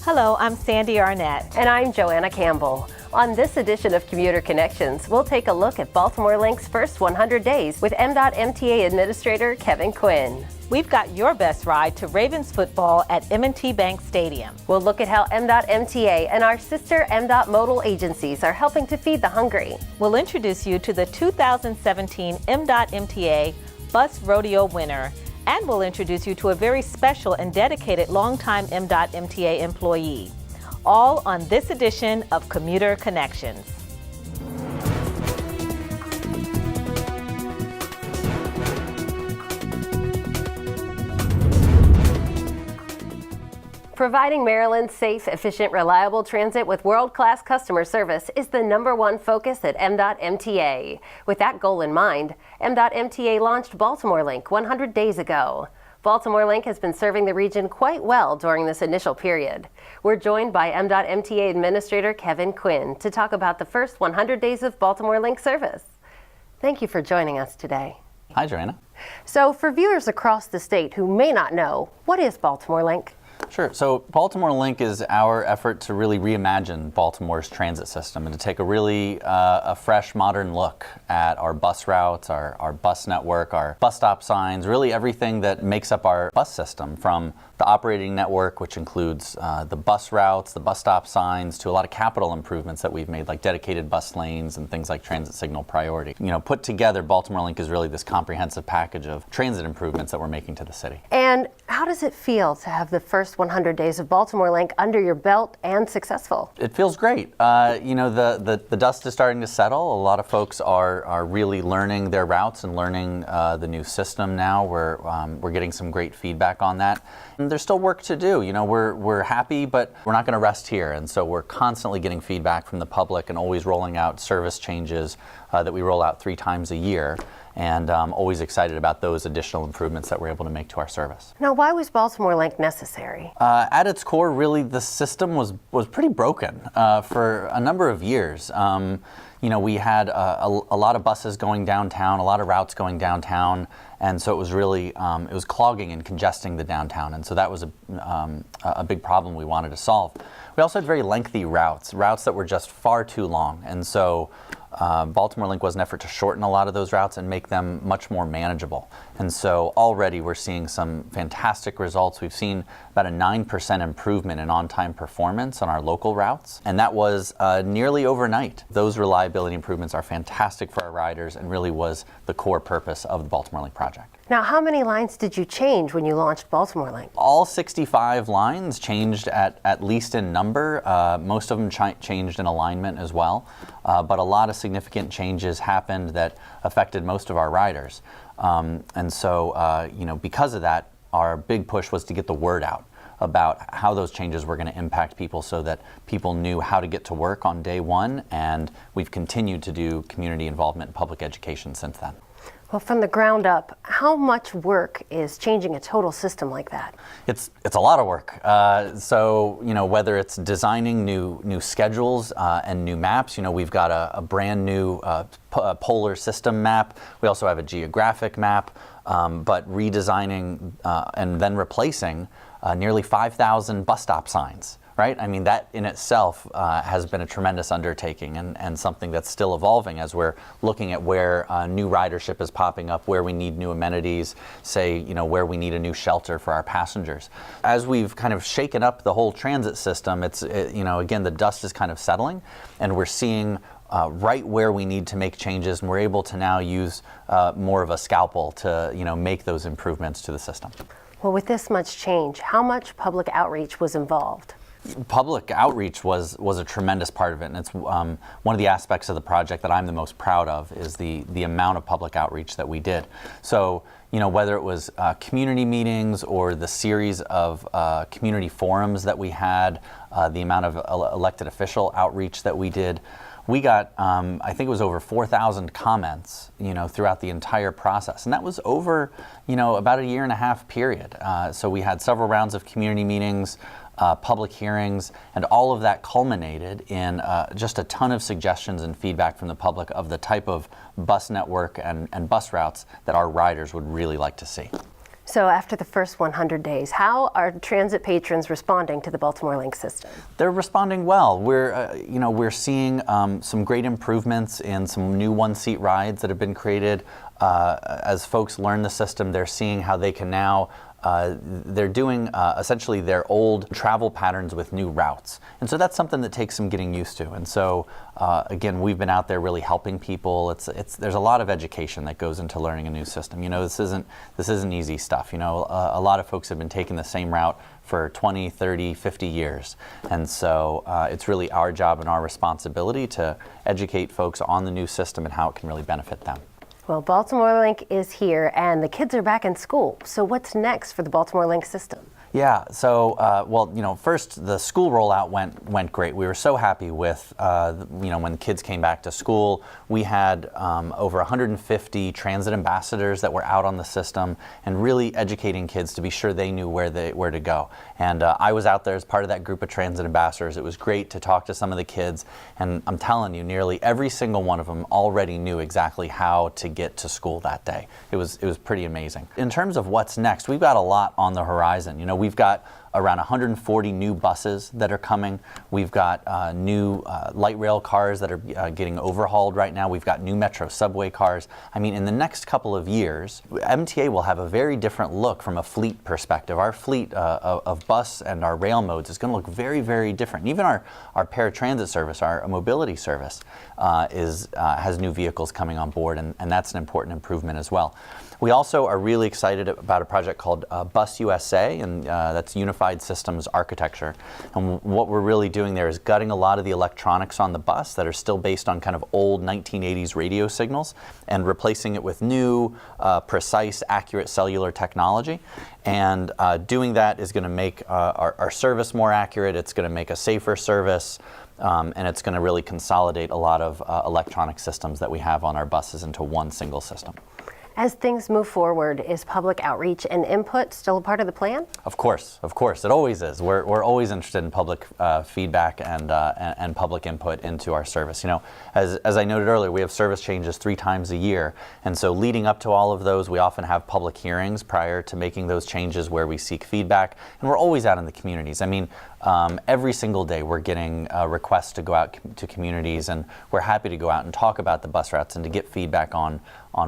Hello, I'm Sandy Arnett. And I'm Joanna Campbell. On this edition of Commuter Connections, we'll take a look at Baltimore Link's first 100 days with MDOT MTA Administrator Kevin Quinn. We've got your best ride to Ravens football at M&T Bank Stadium. We'll look at how MDOT MTA and our sister MDOT modal agencies are helping to feed the hungry. We'll introduce you to the 2017 MDOT MTA Bus Rodeo winner, and we'll introduce you to a very special and dedicated longtime MDOT MTA employee. All on this edition of Commuter Connections. Providing Maryland's safe, efficient, reliable transit with world-class customer service is the #1 focus at MDOT MTA. With that goal in mind, MDOT MTA launched Baltimore Link 100 days ago. Baltimore Link has been serving the region quite well during this initial period. We're joined by MDOT MTA Administrator Kevin Quinn to talk about the first 100 days of Baltimore Link service. Thank you for joining us today. Hi, Joanna. So for viewers across the state who may not know, what is Baltimore Link? Sure. So Baltimore Link is our effort to really reimagine Baltimore's transit system and to take a really a fresh, modern look at our bus routes, our bus network, our bus stop signs, really everything that makes up our bus system, from the operating network, which includes the bus routes, the bus stop signs, to a lot of capital improvements that we've made, like dedicated bus lanes and things like transit signal priority. You know, put together, Baltimore Link is really this comprehensive package of transit improvements that we're making to the city. And how does it feel to have the first 100 days of Baltimore Link under your belt and successful? It feels great. You know, the dust is starting to settle. A lot of folks are really learning their routes and learning the new system now. We're getting some great feedback on that. And there's still work to do. You know, we're happy, but we're not going to rest here. And so we're constantly getting feedback from the public and always rolling out service changes that we roll out 3 times a year. And always excited about those additional improvements that we're able to make to our service. Now, why was Baltimore Link necessary? At its core, really, the system was pretty broken for a number of years. You know, we had a lot of buses going downtown, a lot of routes going downtown, and so it was really it was clogging and congesting the downtown, and so that was a big problem we wanted to solve. We also had very lengthy routes that were just far too long, and so Baltimore Link was an effort to shorten a lot of those routes and make them much more manageable. And so already we're seeing some fantastic results. We've seen about a 9% improvement in on-time performance on our local routes, and that was nearly overnight. Those reliability improvements are fantastic for our riders and really was the core purpose of the Baltimore Link project. Now, how many lines did you change when you launched Baltimore Link? All 65 lines changed at least in number. Most of them changed in alignment as well, but a lot of significant changes happened that affected most of our riders. And so, you know, because of that, our big push was to get the word out about how those changes were going to impact people so that people knew how to get to work on day one, and we've continued to do community involvement and public education since then. Well, from the ground up, how much work is changing a total system like that? It's a lot of work. So, you know, whether it's designing new schedules and new maps, you know, we've got a brand new polar system map. We also have a geographic map, but redesigning and then replacing nearly 5,000 bus stop signs. Right? I mean, that in itself has been a tremendous undertaking and something that's still evolving as we're looking at where new ridership is popping up, where we need new amenities, say, you know, where we need a new shelter for our passengers. As we've kind of shaken up the whole transit system, you know, again, the dust is kind of settling, and we're seeing right where we need to make changes, and we're able to now use more of a scalpel to, you know, make those improvements to the system. Well, with this much change, how much public outreach was involved? Public outreach was a tremendous part of it, and it's one of the aspects of the project that I'm the most proud of is the amount of public outreach that we did. So, you know, whether it was community meetings or the series of community forums that we had, the amount of elected official outreach that we did, we got, I think it was over 4,000 comments, you know, throughout the entire process. And that was over, you know, about a 1.5 year period. So we had several rounds of community meetings, public hearings, and all of that culminated in just a ton of suggestions and feedback from the public of the type of bus network and bus routes that our riders would really like to see. So after the first 100 days, how are transit patrons responding to the Baltimore Link system? They're responding well. We're seeing some great improvements in some new one-seat rides that have been created. As folks learn the system, they're seeing how they can now they're doing essentially their old travel patterns with new routes. And so that's something that takes some getting used to. And so again, we've been out there really helping people. There's a lot of education that goes into learning a new system. This isn't easy stuff. A lot of folks have been taking the same route for 20, 30, 50 years. And so it's really our job and our responsibility to educate folks on the new system and how it can really benefit them. Well, Baltimore Link is here and the kids are back in school. So what's next for the Baltimore Link system? Yeah, so, first the school rollout went great. We were so happy with, when kids came back to school. We had over 150 transit ambassadors that were out on the system and really educating kids to be sure they knew where to go. And I was out there as part of that group of transit ambassadors. It was great to talk to some of the kids, and I'm telling you, nearly every single one of them already knew exactly how to get to school that day. It was pretty amazing. In terms of what's next, we've got a lot on the horizon. We've got around 140 new buses that are coming. We've got new light rail cars that are getting overhauled right now. We've got new Metro subway cars. I mean, in the next couple of years, MTA will have a very different look from a fleet perspective. Our fleet of bus and our rail modes is going to look very, very different. Even our paratransit service, our mobility service, has new vehicles coming on board, and that's an important improvement as well. We also are really excited about a project called Bus USA, and that's Unified Systems Architecture. And what we're really doing there is gutting a lot of the electronics on the bus that are still based on kind of old 1980s radio signals and replacing it with new, precise, accurate cellular technology. And doing that is going to make our service more accurate. It's going to make a safer service. And it's going to really consolidate a lot of electronic systems that we have on our buses into one single system. As things move forward, is public outreach and input still a part of the plan? Of course, it always is. We're always interested in public feedback and public input into our service. As I noted earlier, we have service changes 3 times a year, and so leading up to all of those, we often have public hearings prior to making those changes where we seek feedback, and we're always out in the communities. I mean, every single day we're getting requests to go out to communities, and we're happy to go out and talk about the bus routes and to get feedback on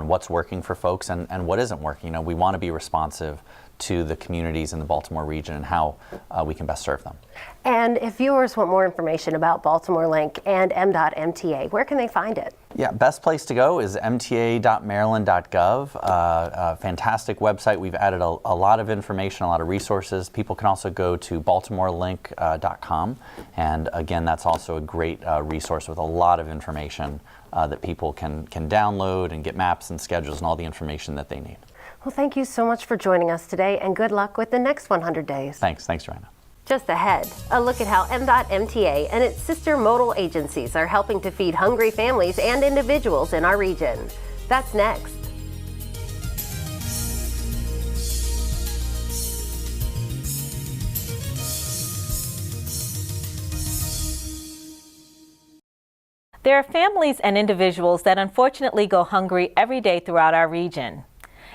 what's working for folks and what isn't working. We want to be responsive to the communities in the Baltimore region and how we can best serve them. And if viewers want more information about Baltimore Link and M.MTA, where can they find it? Yeah, best place to go is mta.maryland.gov. A fantastic website. We've added a lot of information, a lot of resources. People can also go to baltimorelink.com. And again, that's also a great resource with a lot of information that people can download and get maps and schedules and all the information that they need. Well, thank you so much for joining us today, and good luck with the next 100 days. Thanks, Joanna. Just ahead, a look at how M.MTA and its sister modal agencies are helping to feed hungry families and individuals in our region. That's next. There are families and individuals that unfortunately go hungry every day throughout our region.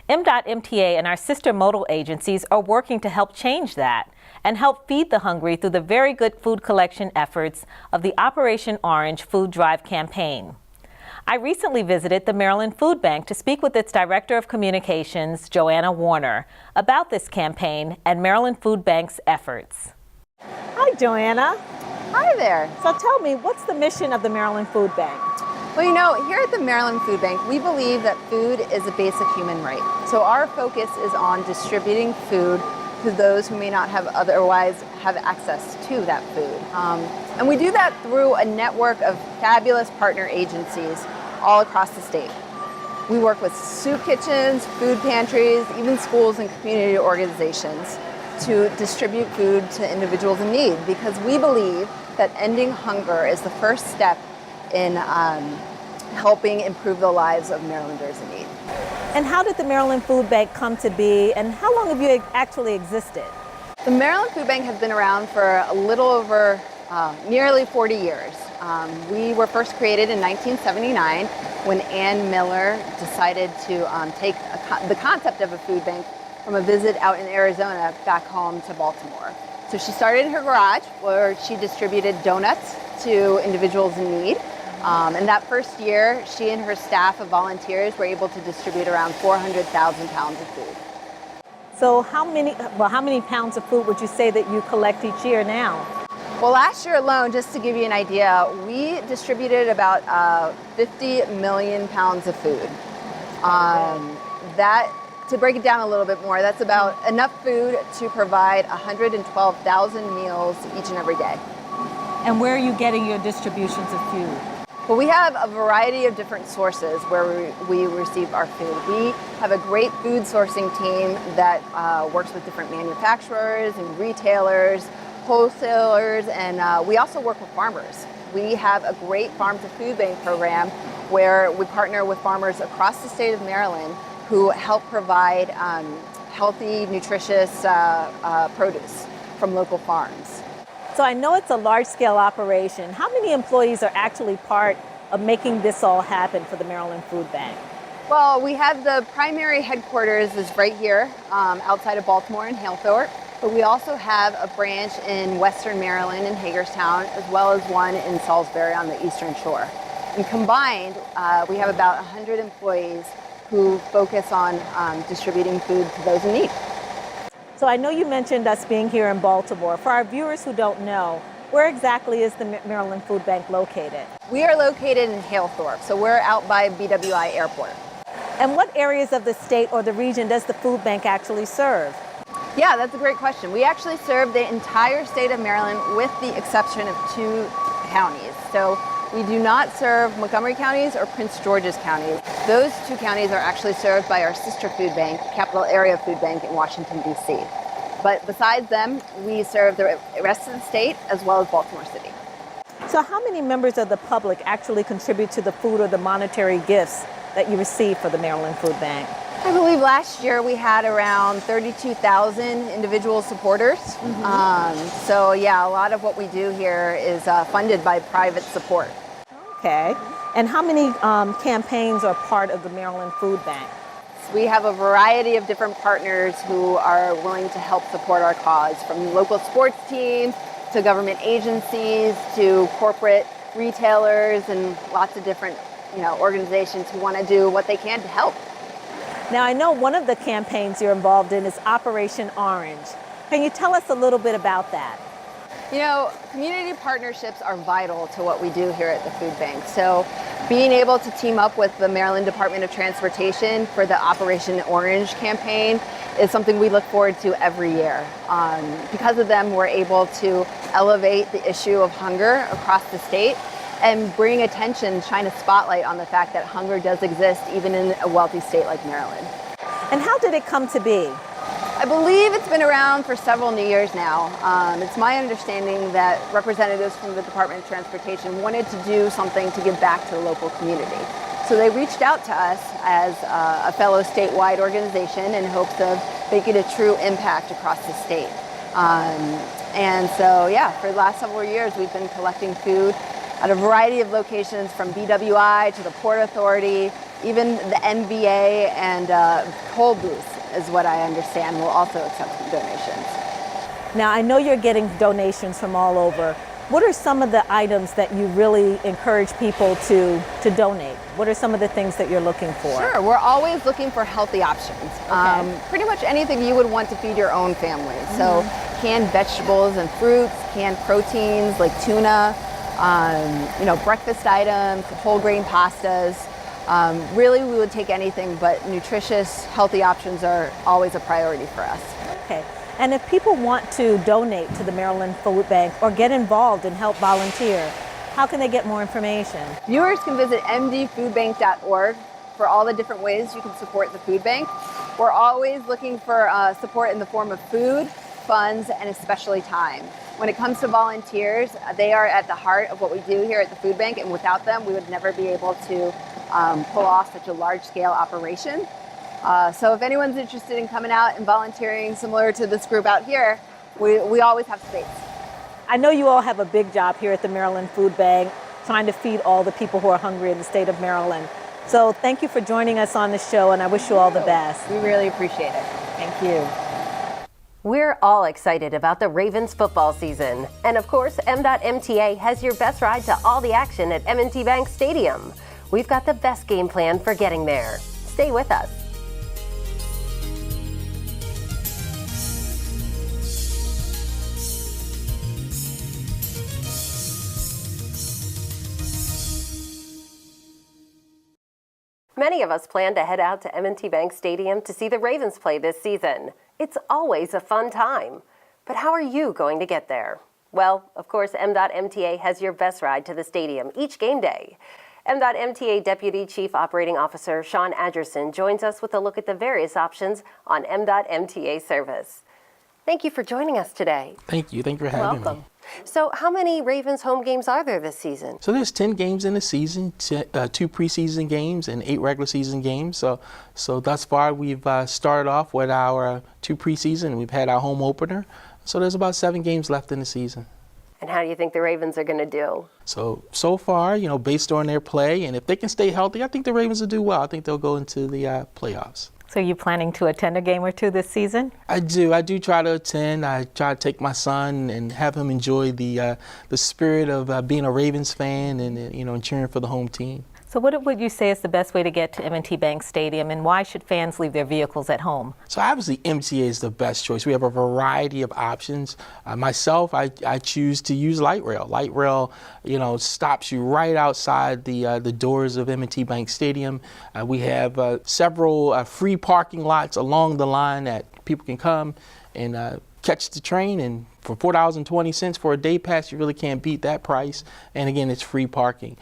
M.MTA and our sister modal agencies are working to help change that and help feed the hungry through the very good food collection efforts of the Operation Orange Food Drive campaign. I recently visited the Maryland Food Bank to speak with its Director of Communications, Joanna Warner, about this campaign and Maryland Food Bank's efforts. Hi, Joanna. Hi there. So tell me, what's the mission of the Maryland Food Bank? Well, here at the Maryland Food Bank, we believe that food is a basic human right. So our focus is on distributing food to those who may not have otherwise have access to that food. And we do that through a network of fabulous partner agencies all across the state. We work with soup kitchens, food pantries, even schools and community organizations to distribute food to individuals in need, because we believe that ending hunger is the first step in helping improve the lives of Marylanders in need. And how did the Maryland Food Bank come to be, and how long have you actually existed? The Maryland Food Bank has been around for a little over nearly 40 years. We were first created in 1979 when Ann Miller decided to take the concept of a food bank from a visit out in Arizona back home to Baltimore. So she started in her garage where she distributed donuts to individuals in need. And that first year, she and her staff of volunteers were able to distribute around 400,000 pounds of food. So how many pounds of food would you say that you collect each year now? Well, last year alone, just to give you an idea, we distributed about 50 million pounds of food. To break it down a little bit more, that's about enough food to provide 112,000 meals each and every day. And where are you getting your distributions of food? Well, we have a variety of different sources where we receive our food. We have a great food sourcing team that works with different manufacturers and retailers, wholesalers, and we also work with farmers. We have a great farm to food bank program where we partner with farmers across the state of Maryland who help provide healthy, nutritious produce from local farms. So I know it's a large-scale operation. How many employees are actually part of making this all happen for the Maryland Food Bank? Well, we have the primary headquarters is right here outside of Baltimore in Halethorpe, but we also have a branch in Western Maryland in Hagerstown, as well as one in Salisbury on the Eastern Shore. And combined, we have about 100 employees who focus on distributing food to those in need. So I know you mentioned us being here in Baltimore. For our viewers who don't know, where exactly is the Maryland Food Bank located? We are located in Halethorpe, so we're out by BWI Airport. And what areas of the state or the region does the food bank actually serve? Yeah, that's a great question. We actually serve the entire state of Maryland with the exception of 2 counties. So we do not serve Montgomery counties or Prince George's counties. Those 2 counties are actually served by our sister food bank, Capital Area Food Bank in Washington, D.C. But besides them, we serve the rest of the state as well as Baltimore City. So how many members of the public actually contribute to the food or the monetary gifts that you receive for the Maryland Food Bank? I believe last year we had around 32,000 individual supporters. So yeah, a lot of what we do here is funded by private support. Okay. And how many campaigns are part of the Maryland Food Bank? We have a variety of different partners who are willing to help support our cause, from local sports teams to government agencies to corporate retailers and lots of different organizations who want to do what they can to help. Now, I know one of the campaigns you're involved in is Operation Orange. Can you tell us a little bit about that? Community partnerships are vital to what we do here at the food bank. So being able to team up with the Maryland Department of Transportation for the Operation Orange campaign is something we look forward to every year. Because of them, we're able to elevate the issue of hunger across the state and bring attention, shine a spotlight on the fact that hunger does exist even in a wealthy state like Maryland. And how did it come to be? I believe it's been around for several years now. It's my understanding that representatives from the Department of Transportation wanted to do something to give back to the local community. So they reached out to us as a fellow statewide organization in hopes of making a true impact across the state. And so, yeah, for the last several years, we've been collecting food at a variety of locations, from BWI to the Port Authority, even the NBA and Coal Booth is what I understand will also accept some donations. Now, I know you're getting donations from all over. What are some of the items that you really encourage people to donate? What are some of the things that you're looking for? Sure, we're always looking for healthy options. Okay. Pretty much anything you would want to feed your own family. So canned vegetables and fruits, canned proteins like tuna, breakfast items, whole grain pastas. Really, we would take anything, but nutritious, healthy options are always a priority for us. Okay. And if people want to donate to the Maryland Food Bank or get involved and help volunteer, how can they get more information? Viewers can visit mdfoodbank.org for all the different ways you can support the food bank. We're always looking for support in the form of food, funds, and especially time. When it comes to volunteers, they are at the heart of what we do here at the food bank, and without them, we would never be able to pull off such a large-scale operation. So if anyone's interested in coming out and volunteering similar to this group out here, we always have space. I know you all have a big job here at the Maryland Food Bank, trying to feed all the people who are hungry in the state of Maryland. So thank you for joining us on the show, and I wish you all the best. We really appreciate it. Thank you. We're all excited about the Ravens football season. And of course, M.MTA has your best ride to all the action at M&T Bank Stadium. We've got the best game plan for getting there. Stay with us. Many of us plan to head out to M&T Bank Stadium to see the Ravens play this season. It's always a fun time. But how are you going to get there? Well, of course, M.MTA has your best ride to the stadium each game day. M.MTA Deputy Chief Operating Officer Sean Adgerson joins us with a look at the various options on M.MTA service. Thank you for joining us today. Thank you. Thank you for having me. Welcome. So how many Ravens home games are there this season? So there's 10 games in the season, 2 preseason games and 8 regular season games. So thus far we've started off with our 2 preseason. We've had our home opener. So there's about 7 games left in the season. And how do you think the Ravens are going to do? So far, based on their play, and if they can stay healthy, I think the Ravens will do well. I think they'll go into the playoffs. So are you planning to attend a game or two this season? I do try to attend. I try to take my son and have him enjoy the spirit of being a Ravens fan and cheering for the home team. So what would you say is the best way to get to M&T Bank Stadium, and why should fans leave their vehicles at home? So obviously MTA is the best choice. We have a variety of options. Myself, I choose to use light rail. Light rail, stops you right outside the doors of M&T Bank Stadium. We have several free parking lots along the line that people can come and catch the train, and for $4.20 for a day pass, you really can't beat that price. And again, it's free parking.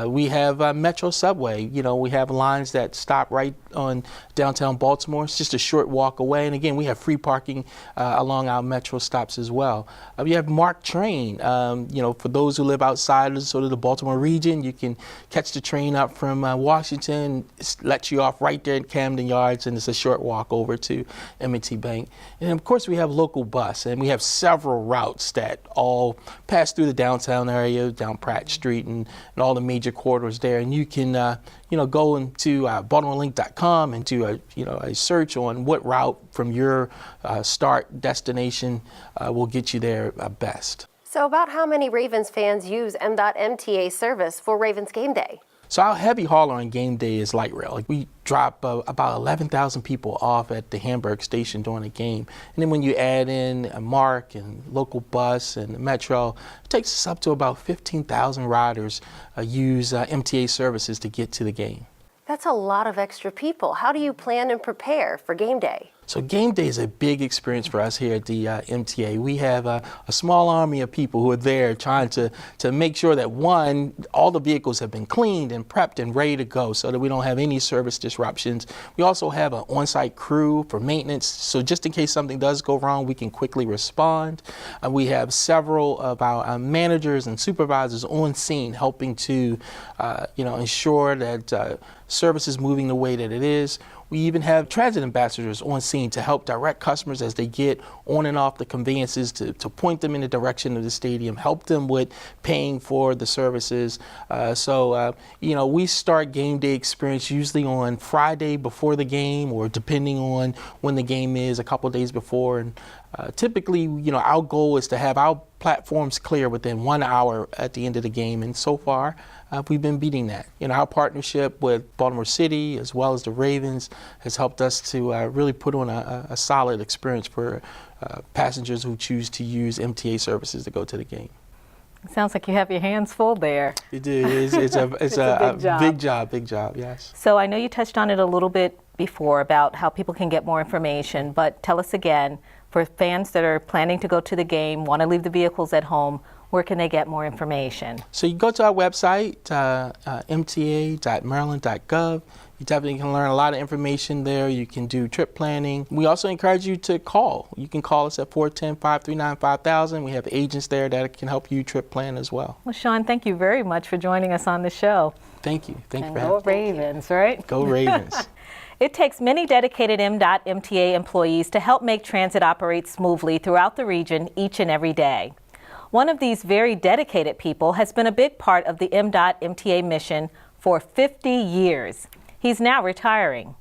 We have Metro Subway. We have lines that stop right on downtown Baltimore. It's just a short walk away. And again, we have free parking along our Metro stops as well. We have MARC Train. For those who live outside of sort of the Baltimore region, you can catch the train up from Washington. It lets you off right there at Camden Yards, and it's a short walk over to M&T Bank. And of course, we have local bus, and we have several routes that all pass through the downtown area, down Pratt Street and all the major corridors there. And you can, go into BaltimoreLink.com and do a search on what route from your start destination will get you there best. So about how many Ravens fans use M.MTA service for Ravens game day? So our heavy hauler on game day is light rail. We drop about 11,000 people off at the Hamburg station during the game. And then when you add in a MARC and local bus and Metro, it takes us up to about 15,000 riders use MTA services to get to the game. That's a lot of extra people. How do you plan and prepare for game day? So game day is a big experience for us here at the MTA. We have a small army of people who are there trying to make sure that, one, all the vehicles have been cleaned and prepped and ready to go so that we don't have any service disruptions. We also have an on-site crew for maintenance, so just in case something does go wrong, we can quickly respond. We have several of our managers and supervisors on scene helping to ensure that service is moving the way that it is. We even have transit ambassadors on scene to help direct customers as they get on and off the conveyances to point them in the direction of the stadium, help them with paying for the services. We start game day experience usually on Friday before the game, or depending on when the game is, a couple of days before. And typically, our goal is to have our platforms clear within 1 hour at the end of the game, and so far we've been beating that. Our partnership with Baltimore City as well as the Ravens has helped us to really put on a solid experience for passengers who choose to use MTA services to go to the game. Sounds like you have your hands full there. You do. It's a big job, yes. So I know you touched on it a little bit before about how people can get more information, but tell us again, for fans that are planning to go to the game, want to leave the vehicles at home, where can they get more information? So you go to our website, mta.maryland.gov. You definitely can learn a lot of information there. You can do trip planning. We also encourage you to call. You can call us at 410-539-5000. We have agents there that can help you trip plan as well. Well, Sean, thank you very much for joining us on the show. Thank you. Thank you for Go having me. Ravens, right? Go Ravens. It takes many dedicated M.MTA employees to help make transit operate smoothly throughout the region each and every day. One of these very dedicated people has been a big part of the M.MTA mission for 50 years. He's now retiring.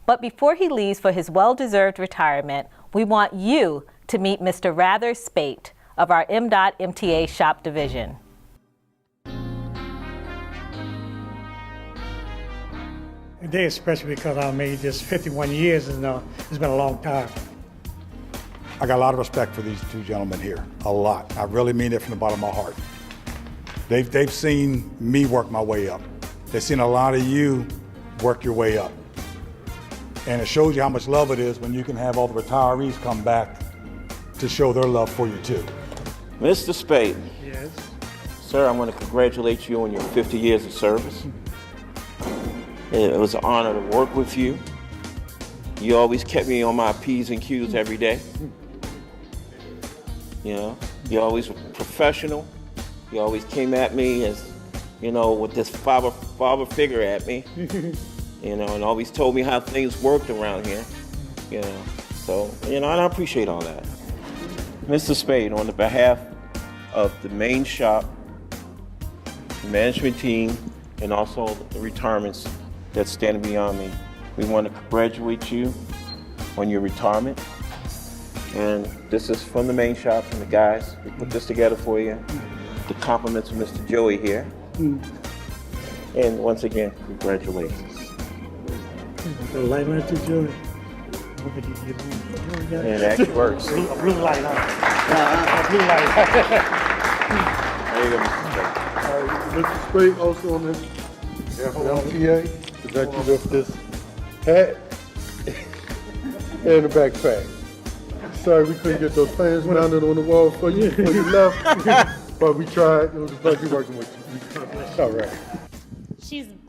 But before he leaves for his well-deserved retirement, we want you to meet Mr. Rather Spate of our MDOT MTA shop division. Today, especially because I made this 51 years, and it's been a long time. I got a lot of respect for these two gentlemen here, a lot. I really mean it from the bottom of my heart. They've seen me work my way up. They've seen a lot of you work your way up. And it shows you how much love it is when you can have all the retirees come back to show their love for you too. Mr. Spade. Yes. Sir, I want to congratulate you on your 50 years of service. It was an honor to work with you. You always kept me on my P's and Q's every day. You know, you always were professional. You always came at me as, you know, with this father figure at me. You know, and always told me how things worked around here. You know, so, you know, and I appreciate all that. Mr. Spade, on the behalf of the main shop, the management team, and also the retirements that's standing beyond me, we want to congratulate you on your retirement. And this is from the main shop, from the guys. We put this together for you. The compliments of Mr. Joey here. And once again, congratulations. The light went to Joey. And it actually works. A blue light, huh? A blue light. There you go, Mr. Spade. Mr. Spade, also on this MTA, present you with this hat and a backpack. Sorry we couldn't get those fans mounted on the wall for you when you left, but we tried. It was a pleasure working with you. All right.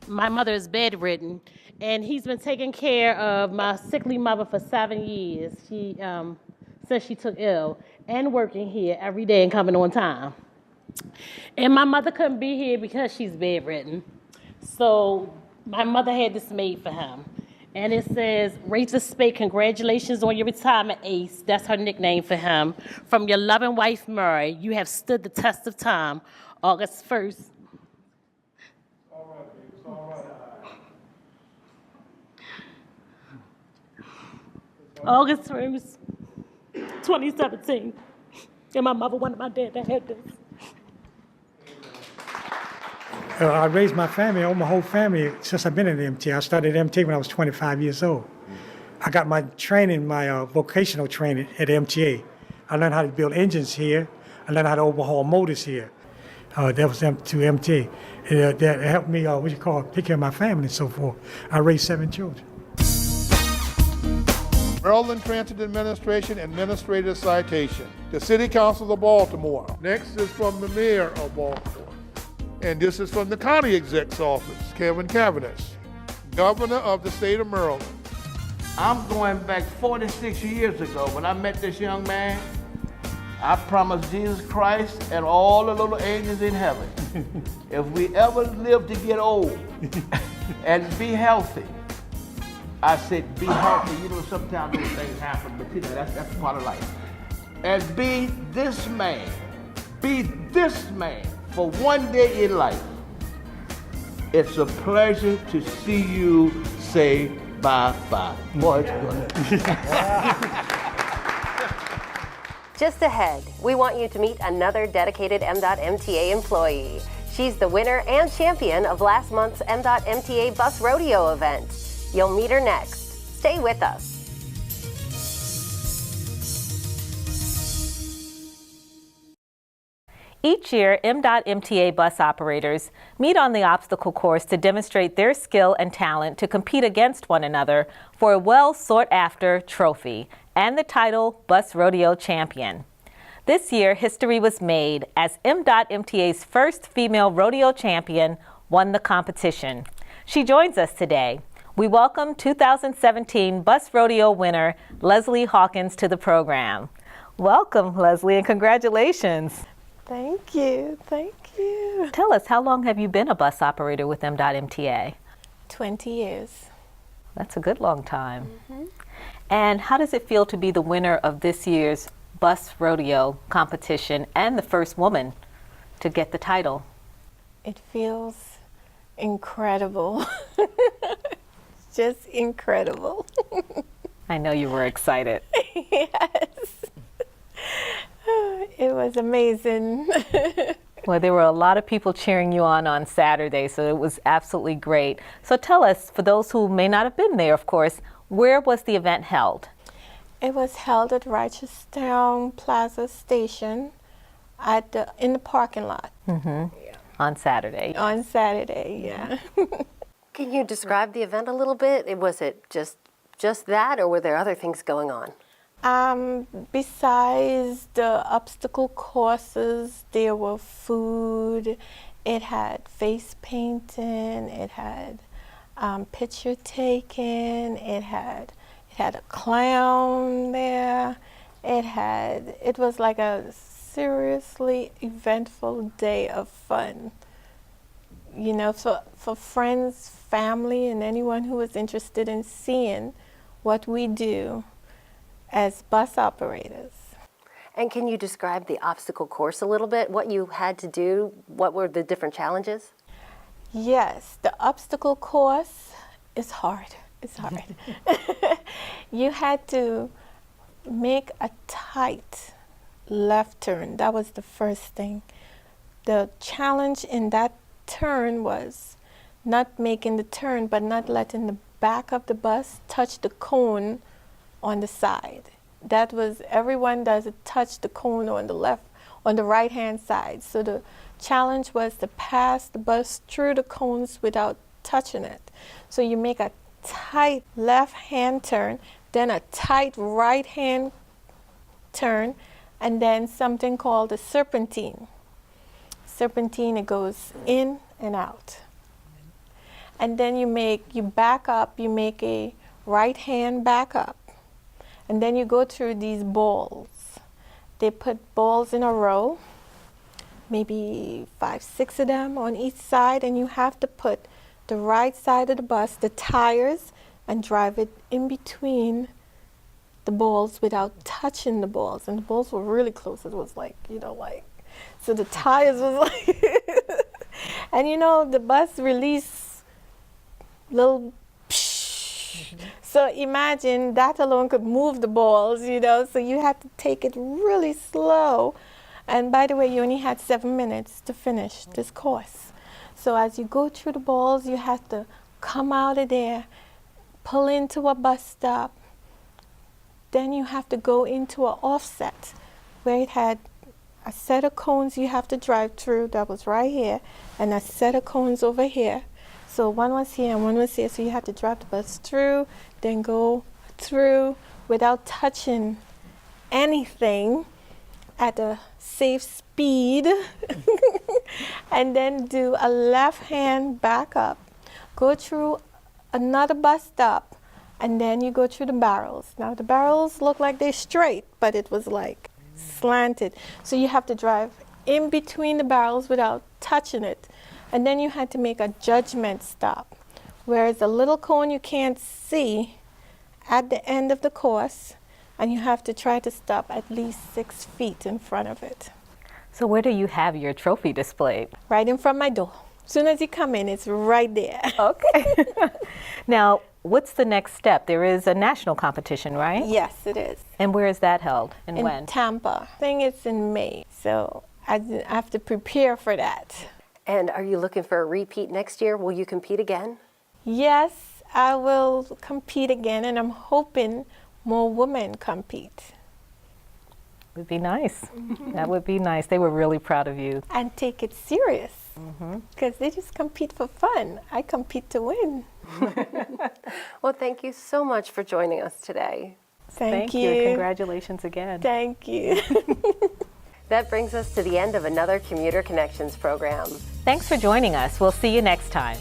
My mother is bedridden, and he's been taking care of my sickly mother for 7 years. Since she took ill, and working here every day and coming on time. And my mother couldn't be here because she's bedridden. So my mother had this made for him. And it says, Rachel Spade, congratulations on your retirement, Ace. That's her nickname for him. From your loving wife, Murray, you have stood the test of time. August 1st. August 1st, 2017. And my mother wanted my dad to have this. I raised my family, my whole family, since I've been in the MTA. I started MTA when I was 25 years old. I got my training, my vocational training at MTA. I learned how to build engines here. I learned how to overhaul motors here. That was to MTA. That helped me, take care of my family and so forth. I raised 7 children. Maryland Transit Administration Administrative Citation. The City Council of Baltimore. Next is from the Mayor of Baltimore. And this is from the County Exec's office, Kevin Cavendish, Governor of the state of Maryland. I'm going back 46 years ago when I met this young man. I promised Jesus Christ and all the little angels in heaven, if we ever live to get old and be healthy, I said, be healthy. You know, sometimes those things happen, but you know, that's part of life. And be this man for one day in life. It's a pleasure to see you say bye-bye. Boy, it's good. Just ahead, we want you to meet another dedicated MDOT MTA employee. She's the winner and champion of last month's MDOT MTA Bus Rodeo event. You'll meet her next. Stay with us. Each year, MDOT MTA bus operators meet on the obstacle course to demonstrate their skill and talent to compete against one another for a well-sought-after trophy and the title Bus Rodeo Champion. This year, history was made as MDOT MTA's first female rodeo champion won the competition. She joins us today. We welcome 2017 Bus Rodeo winner Leslie Hawkins to the program. Welcome, Leslie, and congratulations. Thank you. Thank you. Tell us, how long have you been a bus operator with MDOT MTA? 20 years. That's a good long time. Mm-hmm. And how does it feel to be the winner of this year's bus rodeo competition and the first woman to get the title? It feels incredible. just incredible. I know you were excited. Yes. It was amazing. Well, there were a lot of people cheering you on Saturday, so it was absolutely great. So tell us, for those who may not have been there, of course, where was the event held? It was held at Reicherstown Plaza Station in the parking lot. On Saturday. On Saturday, yeah. Can you describe the event a little bit? Was it just that, or were there other things going on? Besides the obstacle courses, there were food. It had face painting. It had picture taking. It had a clown there. It was like a seriously eventful day of fun. You know, for friends, family, and anyone who was interested in seeing what we do as bus operators. And can you describe the obstacle course a little bit? What you had to do? What were the different challenges? Yes, the obstacle course is hard. It's hard. You had to make a tight left turn. That was the first thing. The challenge in that turn was not making the turn, but not letting the back of the bus touch the cone on the side. That was, everyone does it, touch the cone on the right hand side. So the challenge was to pass the bus through the cones without touching it. So you make a tight left hand turn, then a tight right hand turn, and then something called a serpentine. Serpentine, it goes in and out. And then you back up, you make a right hand back up. And then you go through these balls. They put balls in a row, maybe 5, 6 of them on each side, and you have to put the right side of the bus, the tires, and drive it in between the balls without touching the balls. And the balls were really close. It was like, so the tires was like, and the bus release little so imagine that alone could move the balls, so you had to take it really slow. And by the way, you only had 7 minutes to finish this course. So as you go through the balls, you have to come out of there, pull into a bus stop. Then you have to go into an offset where it had a set of cones you have to drive through. That was right here, and a set of cones over here. So one was here and one was here, so you had to drive the bus through, then go through without touching anything at a safe speed, and then do a left hand back up, go through another bus stop, and then you go through the barrels. Now the barrels look like they're straight, but it was like slanted. So you have to drive in between the barrels without touching it. And then you had to make a judgment stop, whereas a little cone you can't see at the end of the course, and you have to try to stop at least 6 feet in front of it. So where do you have your trophy displayed? Right in front of my door. As soon as you come in, it's right there. Okay. Now, what's the next step? There is a national competition, right? Yes, it is. And where is that held and when? In Tampa. I think it's in May, so I have to prepare for that. And are you looking for a repeat next year? Will you compete again? Yes, I will compete again, and I'm hoping more women compete. Would be nice. That would be nice. They were really proud of you. And take it serious, because they just compete for fun. I compete to win. Well, thank you so much for joining us today. Thank you. And congratulations again. Thank you. That brings us to the end of another Commuter Connections program. Thanks for joining us. We'll see you next time.